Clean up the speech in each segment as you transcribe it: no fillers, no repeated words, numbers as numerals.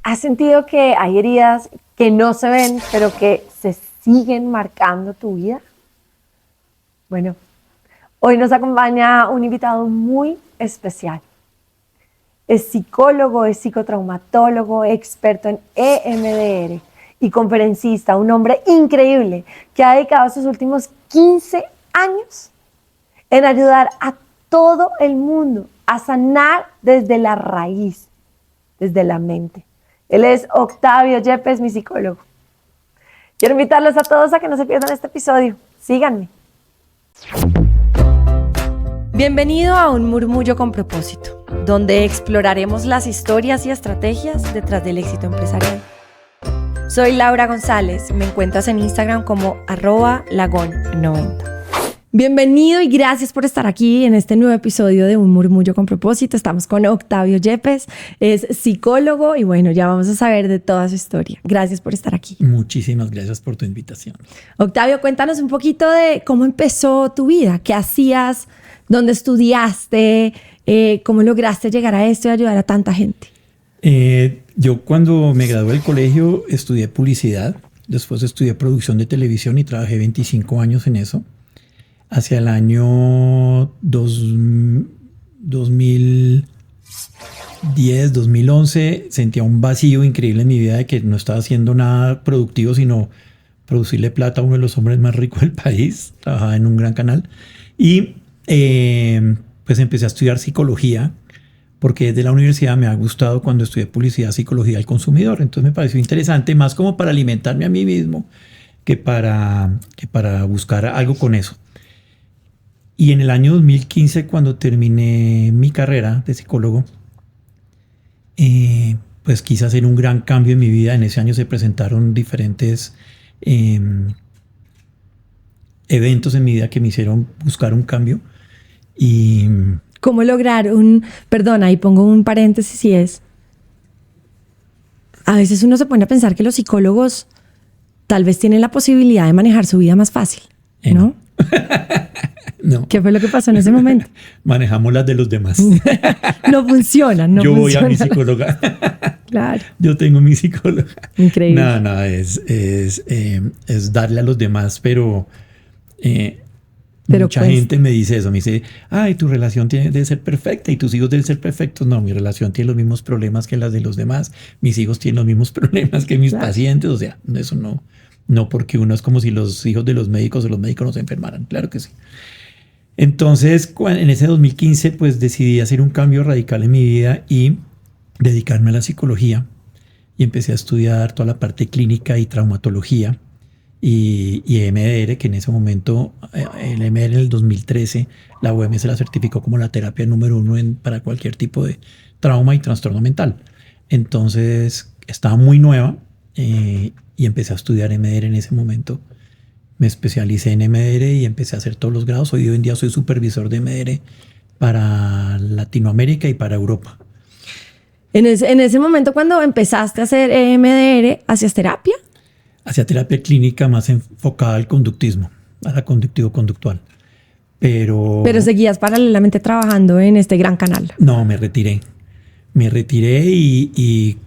¿Has sentido que hay heridas que no se ven, pero que se siguen marcando tu vida? Bueno, hoy nos acompaña un invitado muy especial. Es psicólogo, es psicotraumatólogo, experto en EMDR y conferencista, un hombre increíble que ha dedicado sus últimos 15 años en ayudar a todo el mundo a sanar desde la raíz, desde la mente. Él es Octavio Yepes, mi psicólogo. Quiero invitarlos a todos a que no se pierdan este episodio. Síganme. Bienvenido a Un Murmullo con Propósito, donde exploraremos las historias y estrategias detrás del éxito empresarial. Soy Laura González, me encuentras en Instagram como @lagon90. Bienvenido y gracias por estar aquí en este nuevo episodio de Un Murmullo con Propósito. Estamos con Octavio Yepes, es psicólogo y bueno, ya vamos a saber de toda su historia. Gracias por estar aquí. Muchísimas gracias por tu invitación. Octavio, cuéntanos un poquito de cómo empezó tu vida, qué hacías, dónde estudiaste, cómo lograste llegar a esto y ayudar a tanta gente. Yo cuando me gradué del colegio estudié publicidad, después estudié producción de televisión y trabajé 25 años en eso. Hacia el año 2010, 2011 sentía un vacío increíble en mi vida de que no estaba haciendo nada productivo, sino producirle plata a uno de los hombres más ricos del país. Trabajaba en un gran canal y pues empecé a estudiar psicología porque desde la universidad me ha gustado cuando estudié publicidad, psicología del consumidor. Entonces me pareció interesante, más como para alimentarme a mí mismo que para buscar algo con eso. Y en el año 2015, cuando terminé mi carrera de psicólogo, pues quise hacer un gran cambio en mi vida. En ese año se presentaron diferentes eventos en mi vida que me hicieron buscar un cambio. Y ¿cómo lograr perdón, ahí pongo un paréntesis y es, a veces uno se pone a pensar que los psicólogos tal vez tienen la posibilidad de manejar su vida más fácil, ¿no? No. ¿Qué fue lo que pasó en ese momento? Manejamos las de los demás. No funcionan, no Yo funciona. voy a mi psicóloga. Claro. Yo tengo mi psicóloga. Increíble. No, es darle a los demás, pero mucha gente me dice eso. Me dice, ay, tu relación debe ser perfecta y tus hijos deben ser perfectos. No, mi relación tiene los mismos problemas que las de los demás. Mis hijos tienen los mismos problemas que mis pacientes. O sea, eso no porque uno es como si los hijos de los médicos o los médicos no se enfermaran. Claro que sí. Entonces, en ese 2015, pues decidí hacer un cambio radical en mi vida y dedicarme a la psicología. Y empecé a estudiar toda la parte clínica y traumatología y EMDR, que en ese momento, el EMDR en el 2013, la OMS la certificó como la terapia número 1 para cualquier tipo de trauma y trastorno mental. Entonces, estaba muy nueva y empecé a estudiar EMDR en ese momento. Me especialicé en EMDR y empecé a hacer todos los grados. Hoy en día soy supervisor de EMDR para Latinoamérica y para Europa. En ese momento, cuando empezaste a hacer EMDR, ¿hacías terapia? Hacía terapia clínica más enfocada al conductismo, a la conductivo-conductual. Pero seguías paralelamente trabajando en este gran canal. No, me retiré. Me retiré y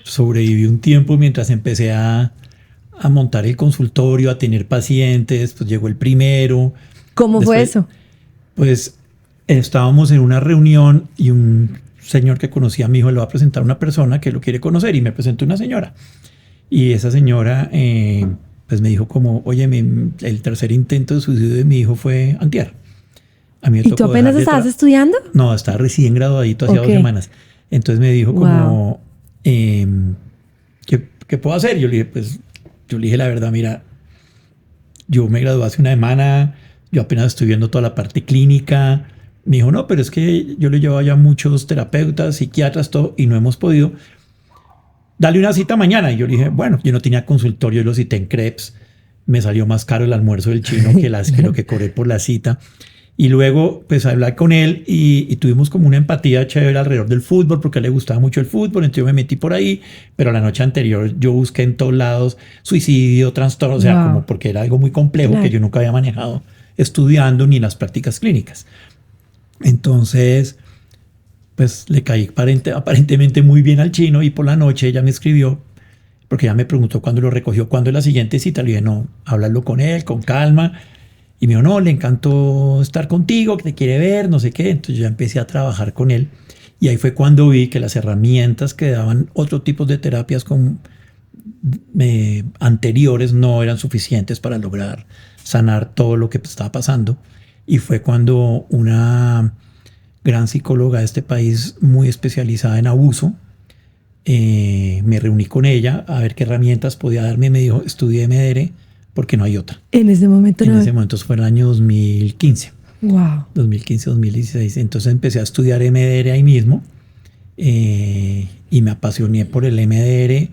sobreviví un tiempo mientras empecé a montar el consultorio, a tener pacientes. Pues llegó el primero. ¿Cómo fue eso? Pues estábamos en una reunión y un señor que conocía a mi hijo le va a presentar a una persona que lo quiere conocer y me presentó una señora. Y esa señora pues me dijo como, oye, el tercer intento de suicidio de mi hijo fue antier. A mí me ¿Y tú apenas estabas estudiando? No, estaba recién graduadito, hacía 2 semanas. Entonces me dijo como, ¿qué puedo hacer? Yo le dije la verdad, mira, yo me gradué hace 1 semana, yo apenas estoy viendo toda la parte clínica. Me dijo, no, pero es que yo le llevo ya muchos terapeutas, psiquiatras, todo, y no hemos podido. Dale una cita mañana. Y yo le dije, bueno, yo no tenía consultorio, yo lo cité en Crepes. Me salió más caro el almuerzo del chino que lo que cobré por la cita. Y luego, pues, hablé con él y tuvimos como una empatía chévere alrededor del fútbol, porque a él le gustaba mucho el fútbol. Entonces yo me metí por ahí, pero la noche anterior yo busqué en todos lados suicidio, trastorno, o sea, como porque era algo muy complejo que yo nunca había manejado estudiando ni en las prácticas clínicas. Entonces, pues le caí aparentemente muy bien al chino y por la noche ella me escribió porque ella me preguntó cuándo lo recogió, cuándo es la siguiente cita. Le dije, no, háblalo con él, con calma. Y me dijo, no, le encantó estar contigo, que te quiere ver, no sé qué. Entonces yo empecé a trabajar con él. Y ahí fue cuando vi que las herramientas que daban otro tipo de terapias anteriores no eran suficientes para lograr sanar todo lo que estaba pasando. Y fue cuando una gran psicóloga de este país, muy especializada en abuso, me reuní con ella a ver qué herramientas podía darme. Me dijo, estudie MDR porque no hay otra. En ese momento En ese momento fue el año 2015. Wow. 2015-2016. Entonces empecé a estudiar MDR ahí mismo y me apasioné por el MDR.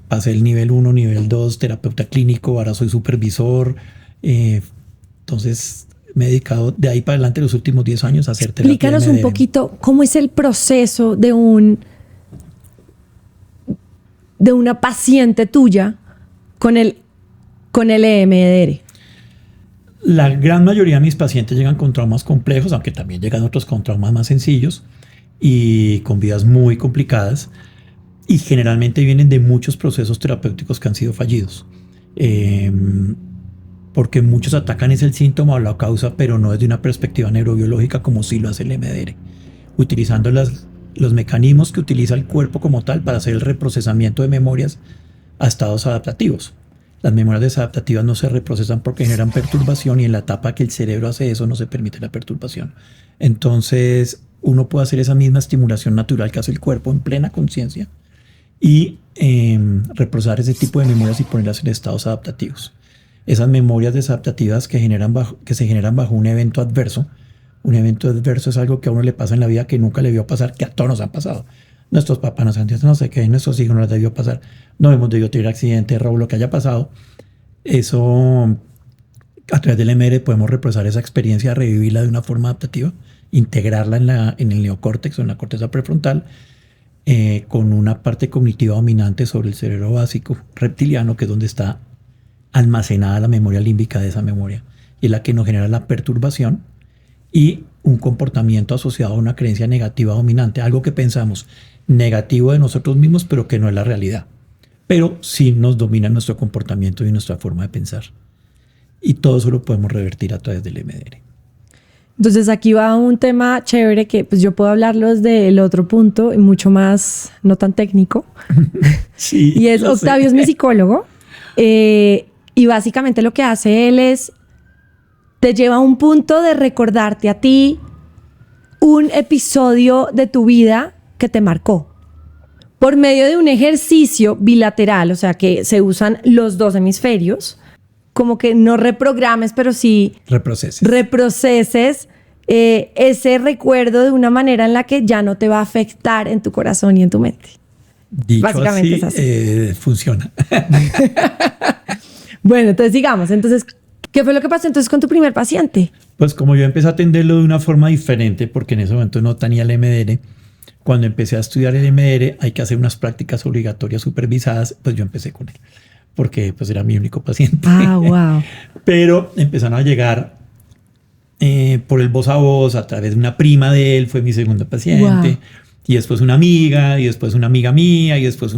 Pasé el nivel 1, nivel 2, terapeuta clínico, ahora soy supervisor. Entonces me he dedicado de ahí para adelante los últimos 10 años a hacer terapia. Explícanos MDR. un poquito cómo es el proceso de una paciente tuya con el EMDR. La gran mayoría de mis pacientes llegan con traumas complejos, aunque también llegan otros con traumas más sencillos y con vidas muy complicadas. Y generalmente vienen de muchos procesos terapéuticos que han sido fallidos. Porque muchos atacan es el síntoma o la causa, pero no desde una perspectiva neurobiológica como sí lo hace el MDR, utilizando los mecanismos que utiliza el cuerpo como tal para hacer el reprocesamiento de memorias a estados adaptativos. Las memorias desadaptativas no se reprocesan porque generan perturbación y en la etapa que el cerebro hace eso no se permite la perturbación. Entonces uno puede hacer esa misma estimulación natural que hace el cuerpo en plena conciencia y reprocesar ese tipo de memorias y ponerlas en estados adaptativos. Esas memorias desadaptativas que se generan bajo un evento adverso. Un evento adverso es algo que a uno le pasa en la vida que nunca le vio pasar, que a todos nos han pasado. Nuestros papás nos han dicho, no sé qué, nuestros hijos no les debió pasar, no hemos debido tener accidente, robo, lo que haya pasado. Eso, a través del MDR podemos reprocesar esa experiencia, revivirla de una forma adaptativa, integrarla en el neocórtex o en la corteza prefrontal, con una parte cognitiva dominante sobre el cerebro básico reptiliano, que es donde está almacenada la memoria límbica de esa memoria, y es la que nos genera la perturbación y un comportamiento asociado a una creencia negativa dominante, algo que pensamos negativo de nosotros mismos, pero que no es la realidad. Pero sí nos domina nuestro comportamiento y nuestra forma de pensar. Y todo eso lo podemos revertir a través del MDR. Entonces aquí va un tema chévere que pues yo puedo hablarlo desde el otro punto y mucho más no tan técnico. Sí, y es Octavio es mi psicólogo y básicamente lo que hace él es te lleva a un punto de recordarte a ti un episodio de tu vida que te marcó por medio de un ejercicio bilateral, o sea que se usan los dos hemisferios, como que no reprogrames, pero sí reproceses ese recuerdo de una manera en la que ya no te va a afectar en tu corazón y en tu mente. Dicho básicamente así, es así. Funciona. Bueno, entonces digamos, ¿qué fue lo que pasó entonces con tu primer paciente? Pues como yo empecé a atenderlo de una forma diferente, porque en ese momento no tenía el MDR, cuando empecé a estudiar el MDR hay que hacer unas prácticas obligatorias supervisadas, pues yo empecé con él, porque pues era mi único paciente. Ah, wow. Pero empezaron a llegar por el voz a voz, a través de una prima de él, fue mi segunda paciente, wow. Y después una amiga, y después una amiga mía, y después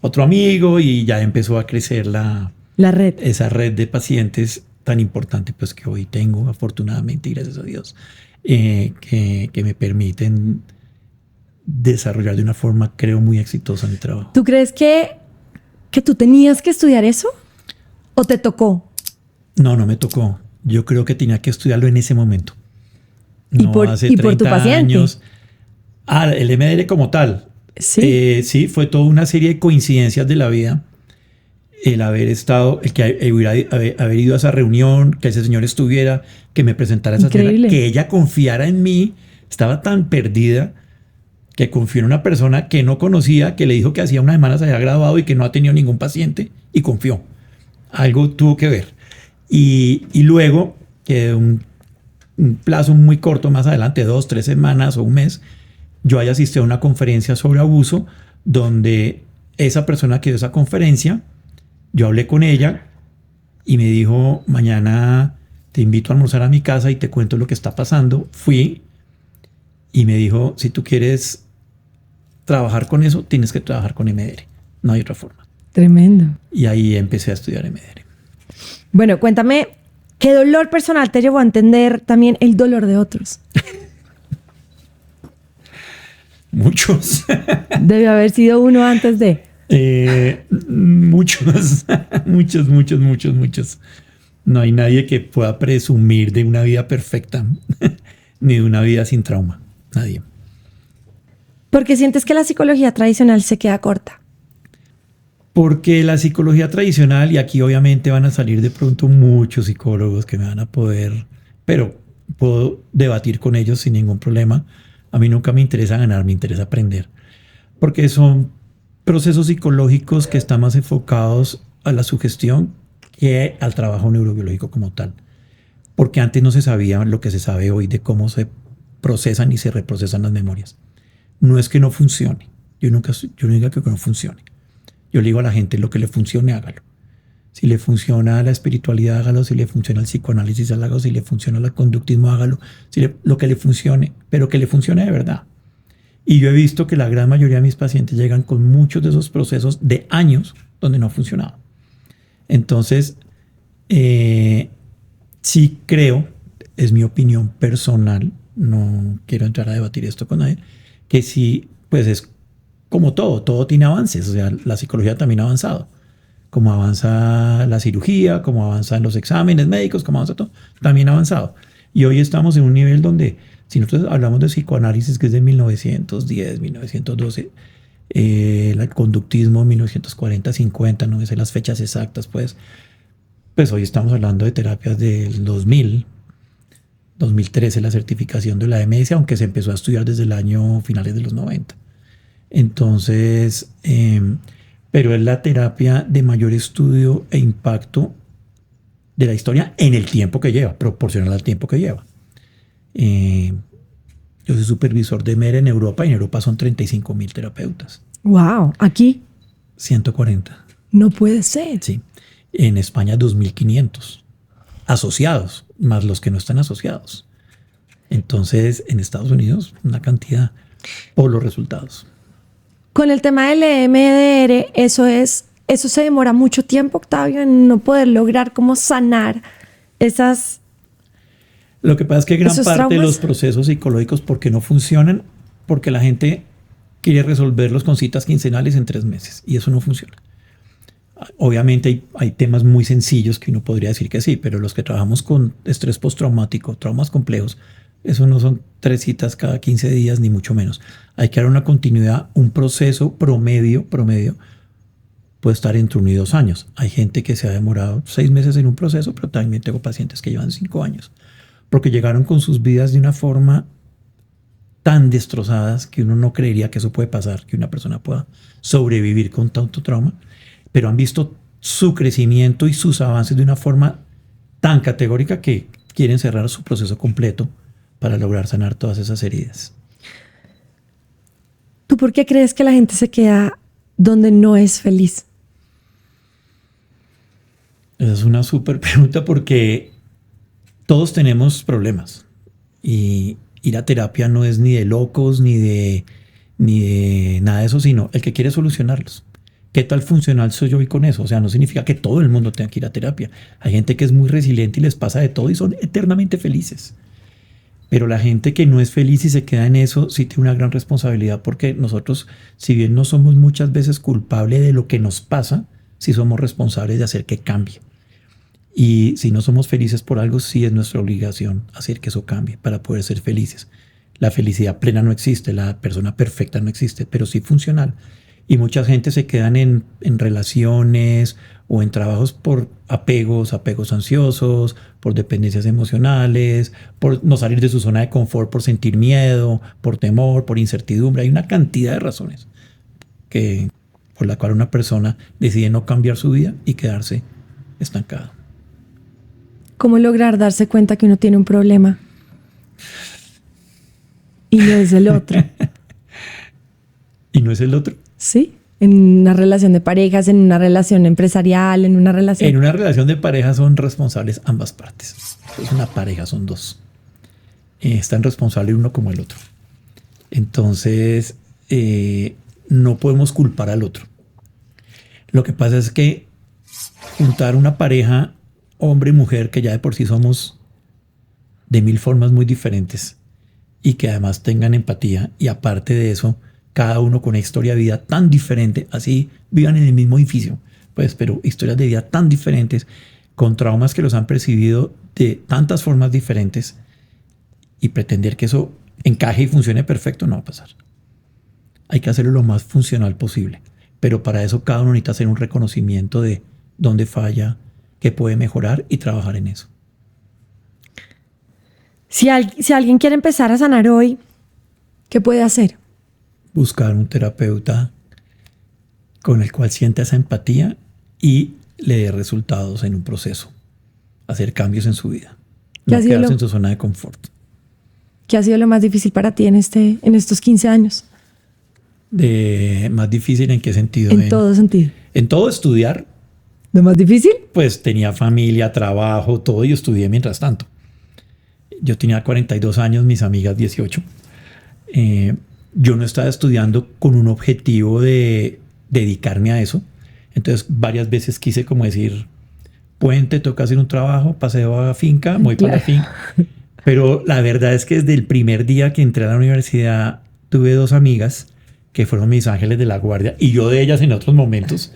otro amigo, y ya empezó a crecer la red. Esa red de pacientes tan importante pues que hoy tengo, afortunadamente, y gracias a Dios, que me permiten desarrollar de una forma, creo, muy exitosa mi trabajo. ¿Tú crees que tú tenías que estudiar eso? ¿O te tocó? No me tocó. Yo creo que tenía que estudiarlo en ese momento. No, ¿Y por tu paciente? Años. El MDR como tal. Sí. Sí, fue toda una serie de coincidencias de la vida. El haber estado, el que haber ido a esa reunión, que ese señor estuviera, que me presentara a esa señora, que ella confiara en mí. Estaba tan perdida que confió en una persona que no conocía, que le dijo que hacía unas semanas se había graduado y que no ha tenido ningún paciente, y confió. Algo tuvo que ver. Y luego, que un plazo muy corto más adelante, 2, 3 semanas o un mes, yo haya asistido a una conferencia sobre abuso, donde esa persona que dio esa conferencia, yo hablé con ella y me dijo, mañana te invito a almorzar a mi casa y te cuento lo que está pasando. Fui Y me dijo, si tú quieres trabajar con eso, tienes que trabajar con MDR. No hay otra forma. Tremendo. Y ahí empecé a estudiar MDR. Bueno, cuéntame, ¿qué dolor personal te llevó a entender también el dolor de otros? Muchos. Debe haber sido uno antes de... Muchos. Muchos. No hay nadie que pueda presumir de una vida perfecta ni de una vida sin trauma. Nadie. ¿Por qué sientes que la psicología tradicional se queda corta? Porque la psicología tradicional, y aquí obviamente van a salir de pronto muchos psicólogos que me van a poder, pero puedo debatir con ellos sin ningún problema. A mí nunca me interesa ganar, me interesa aprender. Porque son procesos psicológicos que están más enfocados a la sugestión que al trabajo neurobiológico como tal. Porque antes no se sabía lo que se sabe hoy de cómo se procesan y se reprocesan las memorias. No es que no funcione. Yo no digo que no funcione. Yo le digo a la gente, lo que le funcione, hágalo. Si le funciona la espiritualidad, hágalo. Si le funciona el psicoanálisis, hágalo. Si le funciona el conductismo, hágalo. Lo que le funcione, pero que le funcione de verdad. Y yo he visto que la gran mayoría de mis pacientes llegan con muchos de esos procesos de años donde no ha funcionado. Entonces, sí creo, es mi opinión personal, no quiero entrar a debatir esto con nadie, que sí, pues es como todo tiene avances. O sea, la psicología también ha avanzado. Como avanza la cirugía, como avanzan los exámenes médicos, como avanza todo, también ha avanzado. Y hoy estamos en un nivel donde, si nosotros hablamos de psicoanálisis, que es de 1910, 1912, el conductismo 1940, 50, no sé las fechas exactas, pues hoy estamos hablando de terapias del 2000, 2013, la certificación de la AMS, aunque se empezó a estudiar desde el año finales de los 90. Entonces, pero es la terapia de mayor estudio e impacto de la historia en el tiempo que lleva, proporcional al tiempo que lleva. Yo soy supervisor de MER en Europa y en Europa son 35.000 terapeutas. ¡Wow! ¿Aquí? 140. No puede ser. Sí. En España 2.500 asociados, más los que no están asociados. Entonces, en Estados Unidos, una cantidad por los resultados. Con el tema del EMDR, eso se demora mucho tiempo, Octavio, en no poder lograr cómo sanar esas... Lo que pasa es que gran parte traumas, de los procesos psicológicos, ¿por qué no funcionan? Porque la gente quiere resolverlos con citas quincenales en 3 meses y eso no funciona. Obviamente hay temas muy sencillos que uno podría decir que sí, pero los que trabajamos con estrés postraumático, traumas complejos, eso no son 3 citas cada 15 días, ni mucho menos. Hay que dar una continuidad, un proceso promedio puede estar entre 1 y 2 años. Hay gente que se ha demorado 6 meses en un proceso, pero también tengo pacientes que llevan 5 años. Porque llegaron con sus vidas de una forma tan destrozadas que uno no creería que eso puede pasar, que una persona pueda sobrevivir con tanto trauma, pero han visto su crecimiento y sus avances de una forma tan categórica que quieren cerrar su proceso completo para lograr sanar todas esas heridas. ¿Tú por qué crees que la gente se queda donde no es feliz? Esa es una súper pregunta porque todos tenemos problemas y ir a terapia no es ni de locos ni de nada de eso, sino el que quiere solucionarlos. ¿Qué tal funcional soy yo hoy con eso? O sea, no significa que todo el mundo tenga que ir a terapia. Hay gente que es muy resiliente y les pasa de todo y son eternamente felices. Pero la gente que no es feliz y se queda en eso sí tiene una gran responsabilidad porque nosotros, si bien no somos muchas veces culpables de lo que nos pasa, sí somos responsables de hacer que cambie. Y si no somos felices por algo, sí es nuestra obligación hacer que eso cambie para poder ser felices. La felicidad plena no existe, la persona perfecta no existe, pero sí funcional. Y mucha gente se quedan en relaciones o en trabajos por apegos ansiosos, por dependencias emocionales, por no salir de su zona de confort, por sentir miedo, por temor, por incertidumbre. Hay una cantidad de razones por la cual una persona decide no cambiar su vida y quedarse estancada. ¿Cómo lograr darse cuenta que uno tiene un problema y no es el otro? ¿Y no es el otro? Sí, en una relación de parejas, en una relación empresarial, en una relación... En una relación de pareja son responsables ambas partes. Es una pareja, son 2. Están responsables uno como el otro. Entonces, no podemos culpar al otro. Lo que pasa es que juntar una pareja, hombre y mujer, que ya de por sí somos de 1000 formas muy diferentes y que además tengan empatía, y aparte de eso, cada uno con una historia de vida tan diferente, así vivan en el mismo edificio, pues, pero historias de vida tan diferentes, con traumas que los han percibido de tantas formas diferentes, y pretender que eso encaje y funcione perfecto no va a pasar. Hay que hacerlo lo más funcional posible, pero para eso cada uno necesita hacer un reconocimiento de dónde falla, qué puede mejorar y trabajar en eso. Si alguien quiere empezar a sanar hoy, ¿qué puede hacer? Buscar un terapeuta con el cual sienta esa empatía y le dé resultados en un proceso. Hacer cambios en su vida. No quedarse en su zona de confort. ¿Qué ha sido lo más difícil para ti en estos 15 años? ¿Más difícil en qué sentido? En todo sentido. En todo, estudiar. ¿Lo más difícil? Pues tenía familia, trabajo, todo, y estudié mientras tanto. Yo tenía 42 años, mis amigas 18. Yo no estaba estudiando con un objetivo de dedicarme a eso. Entonces varias veces quise como decir, puente, toca hacer un trabajo, paseo a finca, voy para la finca. Pero la verdad es que desde el primer día que entré a la universidad tuve 2 amigas que fueron mis ángeles de la guardia, y yo de ellas en otros momentos,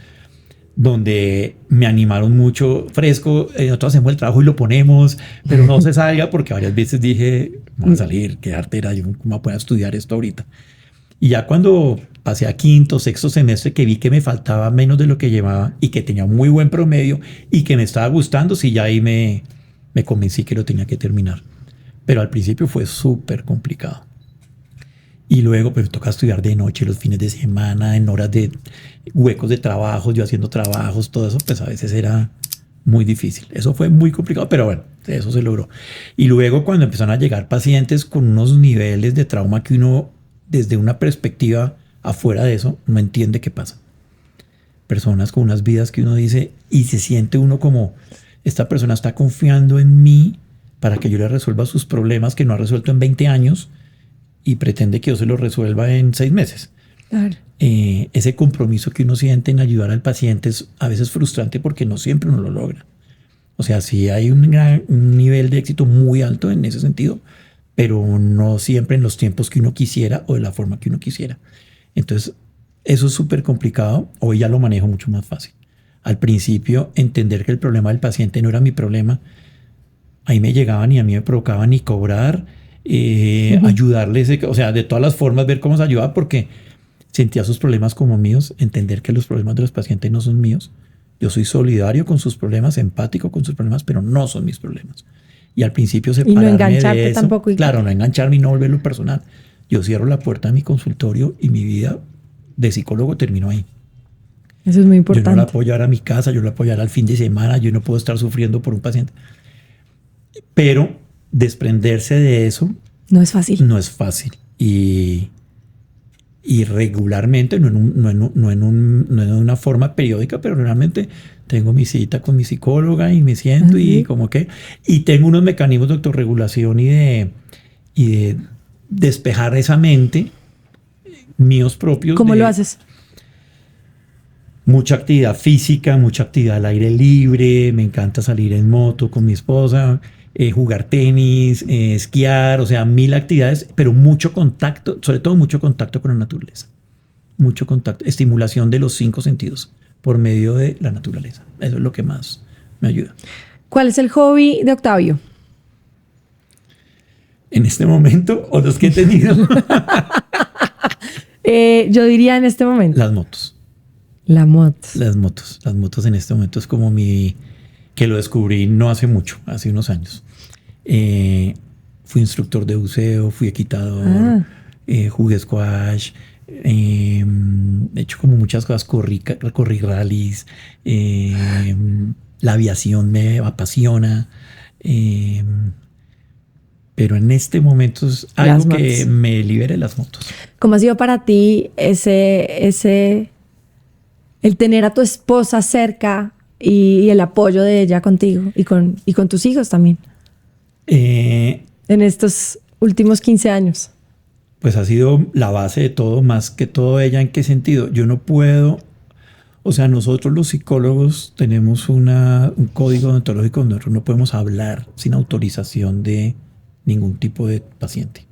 donde me animaron mucho. Fresco, nosotros hacemos el trabajo y lo ponemos, pero no se salga, porque varias veces dije, vamos a salir, qué artera, yo cómo voy a poder estudiar esto ahorita. Y ya cuando pasé a 5º, 6º semestre, que vi que me faltaba menos de lo que llevaba y que tenía muy buen promedio y que me estaba gustando, sí, ya ahí me convencí que lo tenía que terminar. Pero al principio fue súper complicado. Y luego pues me toca estudiar de noche, los fines de semana, en horas de huecos de trabajo, yo haciendo trabajos, todo eso, pues a veces era muy difícil. Eso fue muy complicado, pero bueno, eso se logró. Y luego cuando empezaron a llegar pacientes con unos niveles de trauma que uno, desde una perspectiva afuera de eso, no entiende qué pasa. Personas con unas vidas que uno dice, y se siente uno como, esta persona está confiando en mí para que yo le resuelva sus problemas que no ha resuelto en 20 años, y pretende que yo se lo resuelva en 6 meses. Claro. Ese compromiso que uno siente en ayudar al paciente es a veces frustrante porque no siempre uno lo logra. O sea, sí hay un nivel de éxito muy alto en ese sentido, pero no siempre en los tiempos que uno quisiera o de la forma que uno quisiera. Entonces, eso es súper complicado. Hoy ya lo manejo mucho más fácil. Al principio, entender que el problema del paciente no era mi problema. Ahí me llegaban y a mí me provocaban ni cobrar, ayudarles, o sea, de todas las formas, ver cómo se ayudaba, porque sentía sus problemas como míos, entender que los problemas de los pacientes no son míos. Yo soy solidario con sus problemas, empático con sus problemas, pero no son mis problemas. Y al principio separarme y no engancharte de eso, tampoco. Claro, no engancharme y no volverlo personal. Yo cierro la puerta de mi consultorio y mi vida de psicólogo terminó ahí. Eso es muy importante. Yo no la puedo llevar a mi casa, yo la puedo llevar al fin de semana, yo no puedo estar sufriendo por un paciente. Pero desprenderse de eso no es fácil. No es fácil. Y regularmente, no en una forma periódica, pero realmente tengo mi cita con mi psicóloga y me siento y como que... Y tengo unos mecanismos de autorregulación y de despejar esa mente míos propios. ¿Cómo lo haces? Mucha actividad física, mucha actividad al aire libre. Me encanta salir en moto con mi esposa. Jugar tenis, esquiar, o sea, 1000 actividades, pero mucho contacto, sobre todo mucho contacto con la naturaleza. Mucho contacto, estimulación de los 5 sentidos por medio de la naturaleza. Eso es lo que más me ayuda. ¿Cuál es el hobby de Octavio? ¿En este momento o los que he tenido? Yo diría en este momento. Las motos. Las motos. Las motos en este momento es como que lo descubrí no hace mucho, hace unos años. Fui instructor de buceo, fui equitador, jugué squash, he hecho como muchas cosas, corrí rallies, la aviación me apasiona, pero en este momento es algo que me libere las motos. ¿Cómo ha sido para ti el tener a tu esposa cerca y el apoyo de ella contigo y con tus hijos también? En estos últimos 15 años. pues ha sido la base de todo, más que todo ella. ¿En qué sentido? Yo no puedo, o sea, nosotros los psicólogos tenemos un código deontológico donde nosotros no podemos hablar sin autorización de ningún tipo de paciente.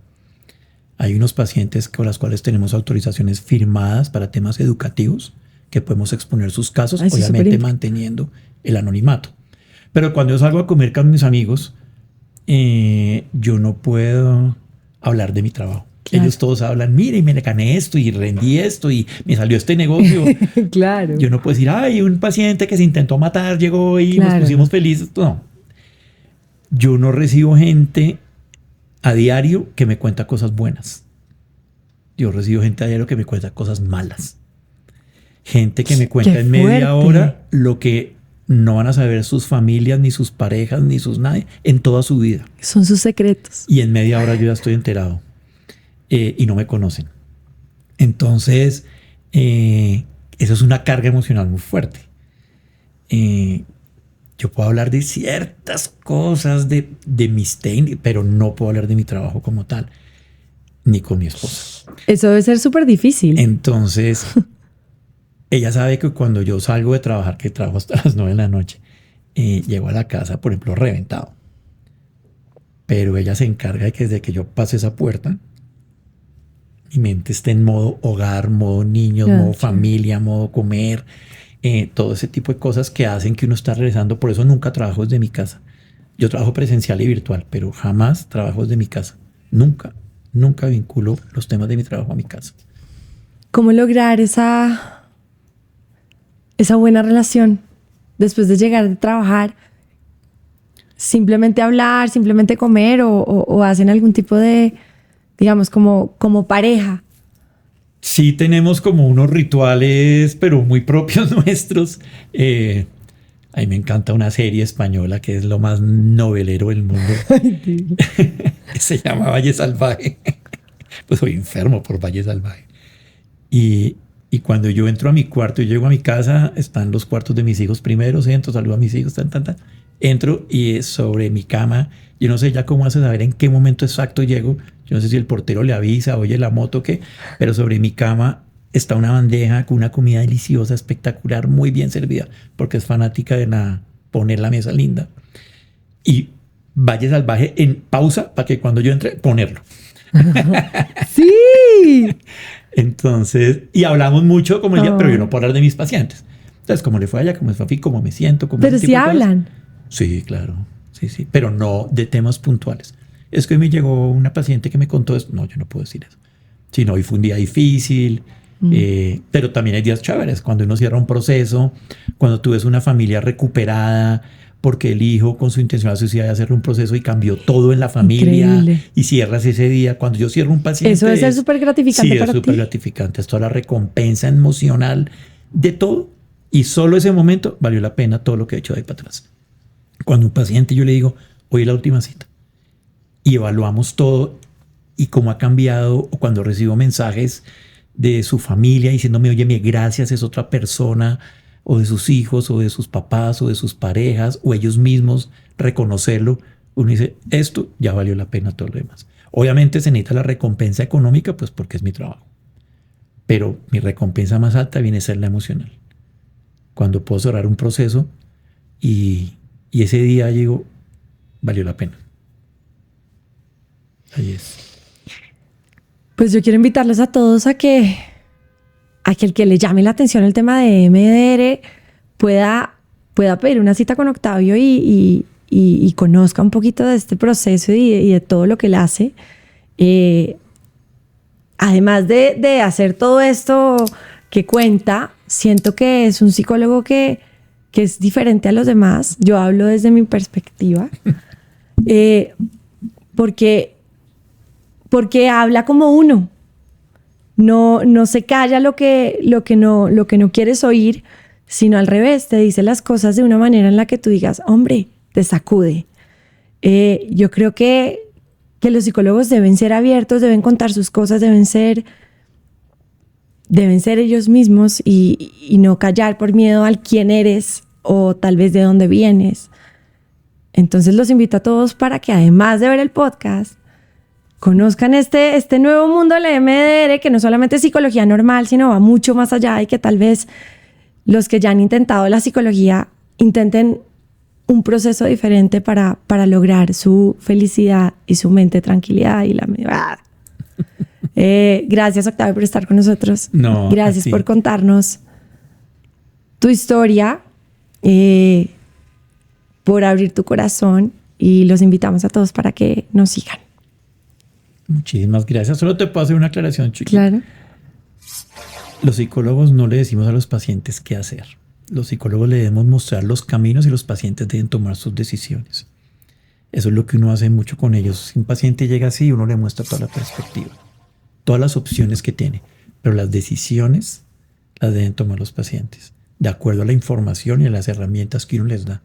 Hay unos pacientes con los cuales tenemos autorizaciones firmadas para temas educativos, que podemos exponer sus casos, obviamente manteniendo el anonimato. Pero cuando yo salgo a comer con mis amigos, yo no puedo hablar de mi trabajo. Claro. Ellos todos hablan, mire, me gané esto y rendí esto y me salió este negocio. Claro. Yo no puedo decir, ay, un paciente que se intentó matar llegó y nos pusimos felices. No. Yo no recibo gente a diario que me cuenta cosas buenas. Yo recibo gente a diario que me cuenta cosas malas. Gente que me cuenta en media hora lo que no van a saber sus familias, ni sus parejas, ni sus nadie, en toda su vida. Son sus secretos. Y en media hora yo ya estoy enterado. Y no me conocen. Entonces, eso es una carga emocional muy fuerte. Yo puedo hablar de ciertas cosas de mis técnicas, pero no puedo hablar de mi trabajo como tal, ni con mi esposa. Eso debe ser súper difícil. Entonces, ella sabe que cuando yo salgo de trabajar, que trabajo hasta las 9 de la noche, llego a la casa, por ejemplo, reventado. Pero ella se encarga de que desde que yo pase esa puerta, mi mente esté en modo hogar, modo niños, modo familia, modo comer, todo ese tipo de cosas que hacen que uno está regresando. Por eso nunca trabajo desde mi casa. Yo trabajo presencial y virtual, pero jamás trabajo desde mi casa. Nunca vinculo los temas de mi trabajo a mi casa. ¿Cómo lograr esa buena relación después de llegar de trabajar? ¿Simplemente hablar, simplemente comer o hacen algún tipo de, digamos, como pareja? Sí tenemos como unos rituales, pero muy propios nuestros. A mí me encanta una serie española que es lo más novelero del mundo. Se llama Valle Salvaje. Pues soy enfermo por Valle Salvaje. Y cuando yo entro a mi cuarto y llego a mi casa, están los cuartos de mis hijos primero, entro, saludo a mis hijos, entro y sobre mi cama, yo no sé ya cómo hace saber en qué momento exacto llego, yo no sé si el portero le avisa, oye la moto, qué, pero sobre mi cama está una bandeja con una comida deliciosa, espectacular, muy bien servida, porque es fanática de poner la mesa linda. Y Valle Salvaje en pausa para que cuando yo entre, ponerlo. ¡Sí! Entonces, y hablamos mucho como el día, pero yo no puedo hablar de mis pacientes. Entonces, cómo le fue allá, cómo me fue, cómo me siento. Pero sí hablan. Sí, claro. Sí, pero no de temas puntuales. Es que hoy me llegó una paciente que me contó esto. No, yo no puedo decir eso. Si no, hoy fue un día difícil. Pero también hay días chéveres. Cuando uno cierra un proceso, cuando tú ves una familia recuperada, porque el hijo con su intención de suicidio hacer un proceso y cambió todo en la familia. Increíble. Y cierras ese día. Cuando yo cierro un paciente... Eso debe ser súper gratificante para ti. Sí, es súper gratificante. Es toda la recompensa emocional de todo. Y solo ese momento valió la pena todo lo que he hecho de ahí para atrás. Cuando un paciente yo le digo, hoy es la última cita. Y evaluamos todo y cómo ha cambiado. O cuando recibo mensajes de su familia diciéndome, oye, gracias, es otra persona, o de sus hijos, o de sus papás, o de sus parejas, o ellos mismos, reconocerlo. Uno dice, esto ya valió la pena todo lo demás. Obviamente se necesita la recompensa económica, pues porque es mi trabajo. Pero mi recompensa más alta viene a ser la emocional. Cuando puedo cerrar un proceso y ese día digo, valió la pena. Ahí es. Pues yo quiero invitarlos a todos a que el que le llame la atención el tema de MDR pueda pedir una cita con Octavio y conozca un poquito de este proceso y de todo lo que él hace. Además de hacer todo esto que cuenta, siento que es un psicólogo que es diferente a los demás. Yo hablo desde mi perspectiva. Porque habla como uno. No se calla lo que no quieres oír, sino al revés, te dice las cosas de una manera en la que tú digas, hombre, te sacude. Yo creo que los psicólogos deben ser abiertos, deben contar sus cosas, deben ser ellos mismos y no callar por miedo al quién eres o tal vez de dónde vienes. Entonces los invito a todos para que además de ver el podcast, conozcan este nuevo mundo del EMDR, que no solamente es psicología normal, sino va mucho más allá, y que tal vez los que ya han intentado la psicología intenten un proceso diferente para lograr su felicidad y su mente tranquilidad y la gracias, Octavio, por estar con nosotros. No, gracias por contarnos tu historia, por abrir tu corazón, y los invitamos a todos para que nos sigan. Muchísimas gracias. Solo te puedo hacer una aclaración, chiquita. Claro. Los psicólogos no le decimos a los pacientes qué hacer. Los psicólogos le debemos mostrar los caminos y los pacientes deben tomar sus decisiones. Eso es lo que uno hace mucho con ellos. Si un paciente llega así, uno le muestra toda la perspectiva, todas las opciones que tiene, pero las decisiones las deben tomar los pacientes, de acuerdo a la información y a las herramientas que uno les da.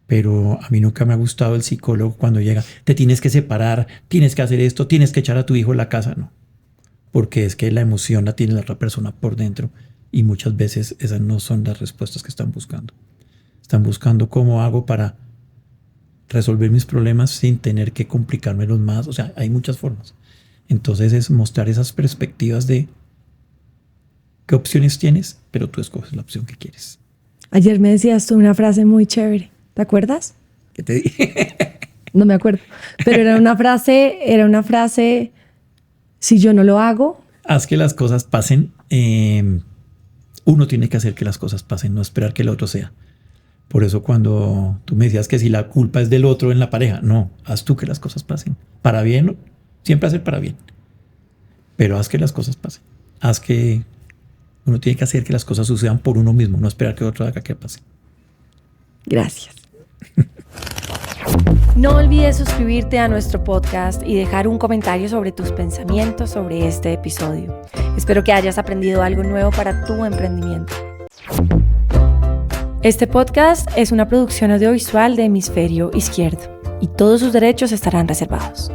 Pero a mí nunca me ha gustado el psicólogo cuando llega, te tienes que separar, tienes que hacer esto, tienes que echar a tu hijo de la casa. No, porque es que la emoción la tiene la otra persona por dentro, y muchas veces esas no son las respuestas que están buscando. Están buscando cómo hago para resolver mis problemas sin tener que complicármelos más. O sea, hay muchas formas. Entonces es mostrar esas perspectivas de qué opciones tienes, pero tú escoges la opción que quieres. Ayer me decías tú una frase muy chévere. ¿Te acuerdas? ¿Qué te dije? No me acuerdo. Pero era una frase, si yo no lo hago. Haz que las cosas pasen. Uno tiene que hacer que las cosas pasen, no esperar que el otro sea. Por eso cuando tú me decías que si la culpa es del otro en la pareja, no, haz tú que las cosas pasen. Para bien, siempre hacer para bien. Pero haz que las cosas pasen. Haz que uno tiene que hacer que las cosas sucedan por uno mismo, no esperar que otro haga que pase. Gracias. No olvides suscribirte a nuestro podcast y dejar un comentario sobre tus pensamientos sobre este episodio. Espero que hayas aprendido algo nuevo para tu emprendimiento. Este podcast es una producción audiovisual de Hemisferio Izquierdo y todos sus derechos estarán reservados.